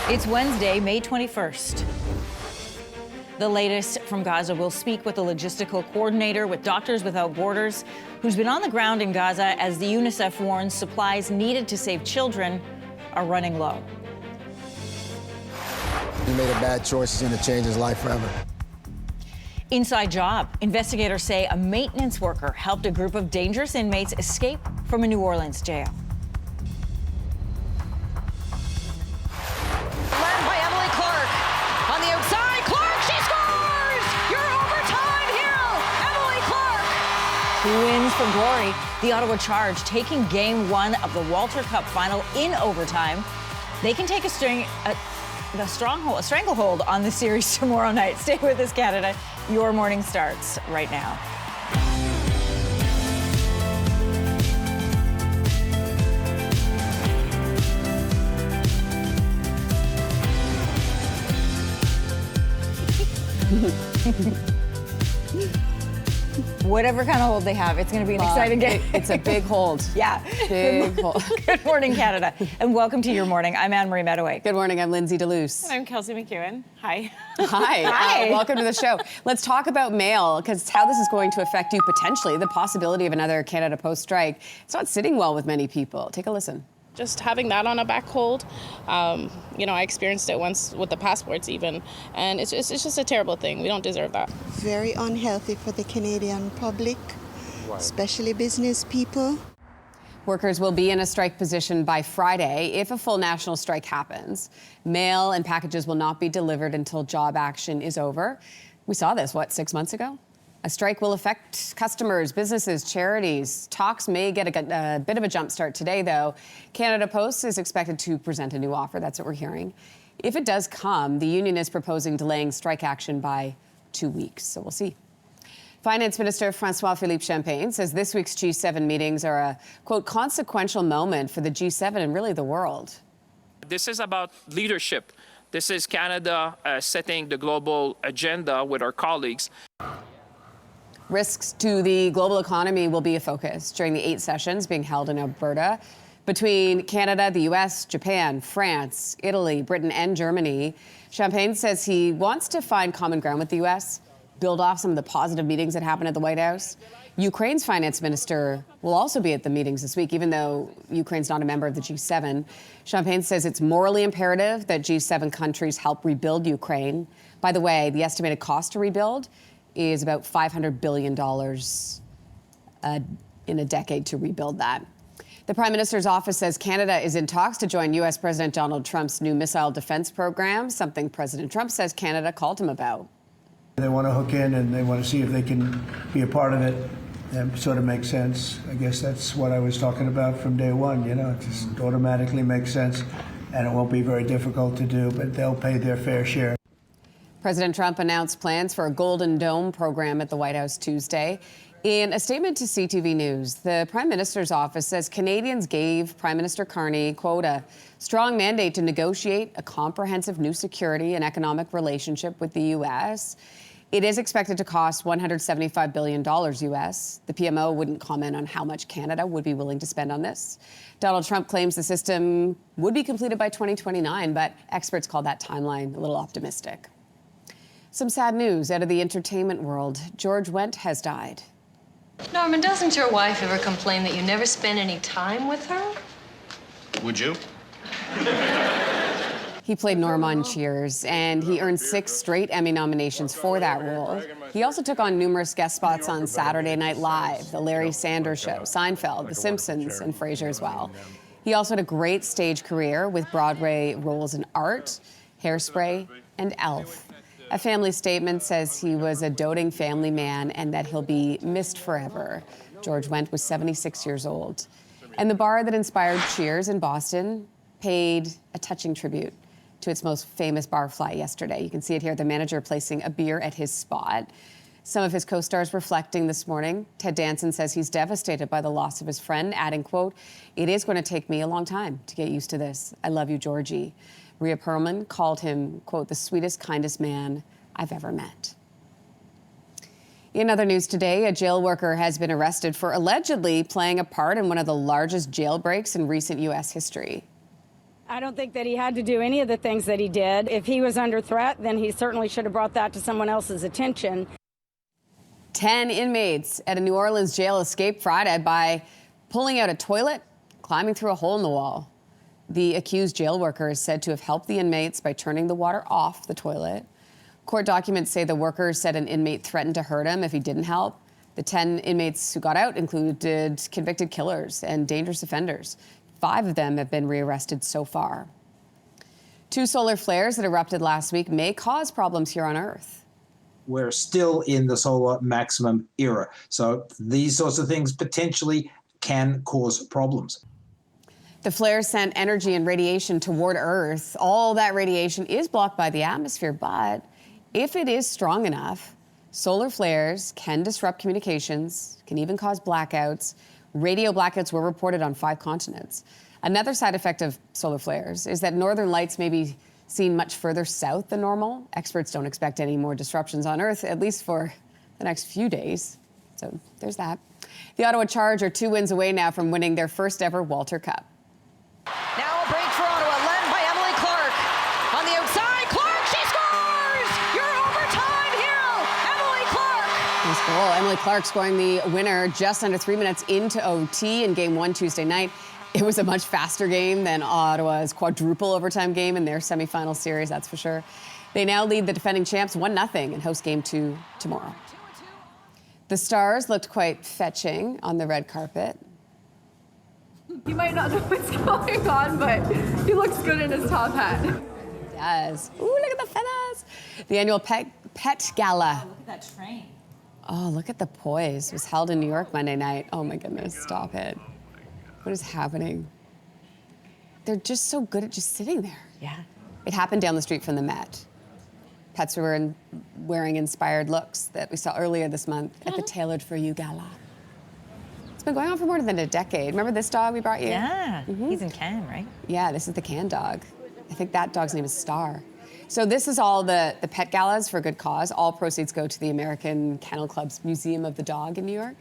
It's Wednesday, May 21st. The latest from Gaza. We'll speak with the logistical coordinator with Doctors Without Borders, who's been on the ground in Gaza as the UNICEF warns supplies needed to save children are running low. He made a bad choice. It's going to change his life forever. Inside job. Investigators say a maintenance worker helped a group of dangerous inmates escape from a New Orleans jail. Led by Emily Clark. On the outside, Clark, she scores! Your overtime hero, Emily Clark! Wins for glory. The Ottawa Charge taking game one of the Walter Cup final in overtime. They can take a stranglehold on the series tomorrow night. Stay with us, Canada. Your morning starts right now. Whatever kind of hold they have, it's going to be an exciting game. It's a big hold. Yeah. Big hold. Good morning, Canada, and welcome to Your Morning. I'm Anne-Marie Mediwake. Good morning, I'm Lindsey Deluce. I'm Kelsey McEwen. Hi. Hi. Hi. Welcome to the show. Let's talk about mail, because how this is going to affect you potentially, the possibility of another Canada Post strike. It's not sitting well with many people. Take a listen. Just having that on a back hold, I experienced it once with the passports even, and it's just a terrible thing. We don't deserve that. Very unhealthy for the Canadian public, especially business people. Workers will be in a strike position by Friday if a full national strike happens. Mail and packages will not be delivered until job action is over. We saw this, 6 months ago? A strike will affect customers, businesses, charities. Talks may get a bit of a jump start today, though. Canada Post is expected to present a new offer. That's what we're hearing. If it does come, the union is proposing delaying strike action by 2 weeks. So we'll see. Finance Minister François-Philippe Champagne says this week's G7 meetings are a, quote, consequential moment for the G7 and really the world. This is about leadership. This is Canada setting the global agenda with our colleagues. Risks to the global economy will be a focus during the 8 sessions being held in Alberta between Canada, the U.S., Japan, France, Italy, Britain, and Germany. Champagne says he wants to find common ground with the U.S., build off some of the positive meetings that happened at the White House. Ukraine's finance minister will also be at the meetings this week, even though Ukraine's not a member of the G7. Champagne says it's morally imperative that G7 countries help rebuild Ukraine. By the way, the estimated cost to rebuild is about $500 billion in a decade to rebuild that. The Prime Minister's office says Canada is in talks to join U.S. President Donald Trump's new missile defense program, something President Trump says Canada called him about. They want to hook in and they want to see if they can be a part of it. That sort of makes sense. I guess that's what I was talking about from day one. It just automatically makes sense, and it won't be very difficult to do, but they'll pay their fair share. President Trump announced plans for a Golden Dome program at the White House Tuesday. In a statement to CTV News, the Prime Minister's office says Canadians gave Prime Minister Carney, quote, a strong mandate to negotiate a comprehensive new security and economic relationship with the U.S. It is expected to cost $175 billion U.S. The PMO wouldn't comment on how much Canada would be willing to spend on this. Donald Trump claims the system would be completed by 2029, but experts call that timeline a little optimistic. Some sad news out of the entertainment world. George Wendt has died. Norman, doesn't your wife ever complain that you never spend any time with her? Would you? He played Norm on Cheers, and he earned 6 straight Emmy nominations for that role. He also took on numerous guest spots on Saturday Night Live, The Larry Sanders Show, Seinfeld, The Simpsons, and Frasier as well. He also had a great stage career with Broadway roles in Art, Hairspray, and Elf. A family statement says he was a doting family man and that he'll be missed forever. George Wendt was 76 years old. And the bar that inspired Cheers in Boston paid a touching tribute to its most famous barfly yesterday. You can see it here, the manager placing a beer at his spot. Some of his co-stars reflecting this morning. Ted Danson says he's devastated by the loss of his friend, adding, quote, "It is going to take me a long time to get used to this. I love you, Georgie." Rhea Perlman called him, quote, "the sweetest, kindest man I've ever met." In other news today, a jail worker has been arrested for allegedly playing a part in one of the largest jailbreaks in recent U.S. history. I don't think that he had to do any of the things that he did. If he was under threat, then he certainly should have brought that to someone else's attention. 10 inmates at a New Orleans jail escaped Friday by pulling out a toilet, climbing through a hole in the wall. The accused jail worker is said to have helped the inmates by turning the water off the toilet. Court documents say the worker said an inmate threatened to hurt him if he didn't help. The 10 inmates who got out included convicted killers and dangerous offenders. 5 of them have been rearrested so far. 2 solar flares that erupted last week may cause problems here on Earth. We're still in the solar maximum era. So these sorts of things potentially can cause problems. The flares sent energy and radiation toward Earth. All that radiation is blocked by the atmosphere, but if it is strong enough, solar flares can disrupt communications, can even cause blackouts. Radio blackouts were reported on 5 continents. Another side effect of solar flares is that northern lights may be seen much further south than normal. Experts don't expect any more disruptions on Earth, at least for the next few days. So there's that. The Ottawa Charge are 2 wins away now from winning their first ever Walter Cup. Now a break for Ottawa, led by Emily Clark. On the outside, Clark, she scores! Your overtime hero, Emily Clark! Nice goal. Emily Clark scoring the winner just under 3 minutes into OT in Game 1 Tuesday night. It was a much faster game than Ottawa's quadruple overtime game in their semifinal series, that's for sure. They now lead the defending champs 1-0 and host Game 2 tomorrow. The Stars looked quite fetching on the red carpet. He might not know what's going on, but he looks good in his top hat. He does. Ooh, look at the feathers. The annual Pet Gala. Look at that train. Oh, look at the poise. It was held in New York Monday night. Oh my goodness, stop it. What is happening? They're just so good at just sitting there. Yeah. It happened down the street from the Met. Pets were wearing inspired looks that we saw earlier this month at the Tailored for You Gala. It's been going on for more than a decade. Remember this dog we brought you? Yeah, he's in Cannes, right? Yeah, this is the Cannes dog. I think that dog's name is Star. So this is all the pet galas for a good cause. All proceeds go to the American Kennel Club's Museum of the Dog in New York.